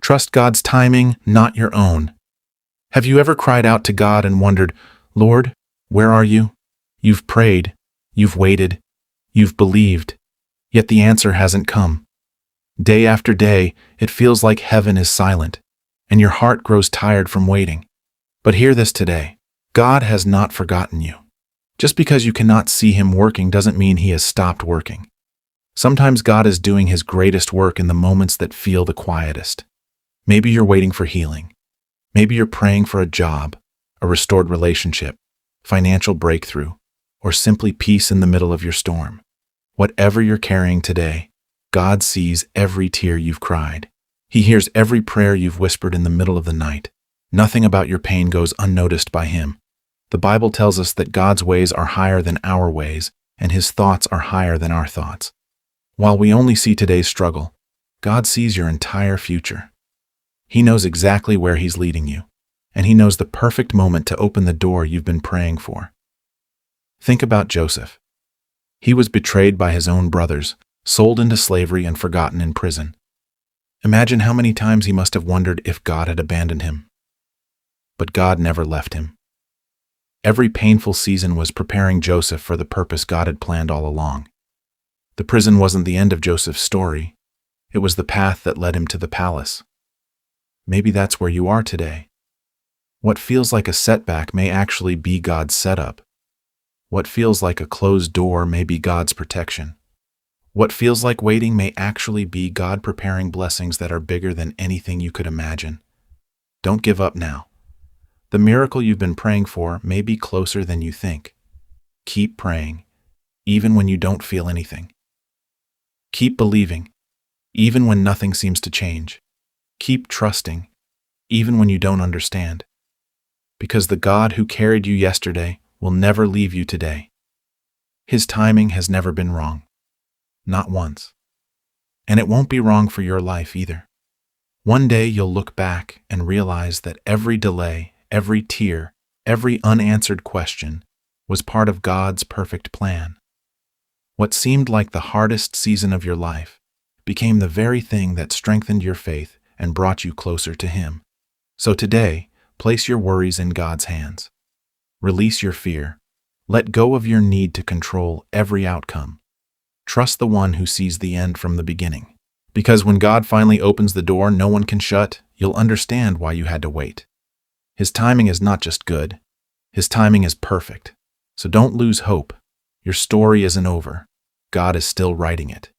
Trust God's timing, not your own. Have you ever cried out to God and wondered, Lord, where are you? You've prayed, you've waited, you've believed, yet the answer hasn't come. Day after day, it feels like heaven is silent, and your heart grows tired from waiting. But hear this today. God has not forgotten you. Just because you cannot see Him working doesn't mean He has stopped working. Sometimes God is doing His greatest work in the moments that feel the quietest. Maybe you're waiting for healing. Maybe you're praying for a job, a restored relationship, financial breakthrough, or simply peace in the middle of your storm. Whatever you're carrying today, God sees every tear you've cried. He hears every prayer you've whispered in the middle of the night. Nothing about your pain goes unnoticed by Him. The Bible tells us that God's ways are higher than our ways, and His thoughts are higher than our thoughts. While we only see today's struggle, God sees your entire future. He knows exactly where He's leading you, and He knows the perfect moment to open the door you've been praying for. Think about Joseph. He was betrayed by his own brothers, sold into slavery and forgotten in prison. Imagine how many times he must have wondered if God had abandoned him. But God never left him. Every painful season was preparing Joseph for the purpose God had planned all along. The prison wasn't the end of Joseph's story. It was the path that led him to the palace. Maybe that's where you are today. What feels like a setback may actually be God's setup. What feels like a closed door may be God's protection. What feels like waiting may actually be God preparing blessings that are bigger than anything you could imagine. Don't give up now. The miracle you've been praying for may be closer than you think. Keep praying, even when you don't feel anything. Keep believing, even when nothing seems to change. Keep trusting, even when you don't understand. Because the God who carried you yesterday will never leave you today. His timing has never been wrong. Not once. And it won't be wrong for your life either. One day you'll look back and realize that every delay, every tear, every unanswered question was part of God's perfect plan. What seemed like the hardest season of your life became the very thing that strengthened your faith and brought you closer to Him. So today, place your worries in God's hands. Release your fear. Let go of your need to control every outcome. Trust the one who sees the end from the beginning. Because when God finally opens the door no one can shut, you'll understand why you had to wait. His timing is not just good. His timing is perfect. So don't lose hope. Your story isn't over. God is still writing it.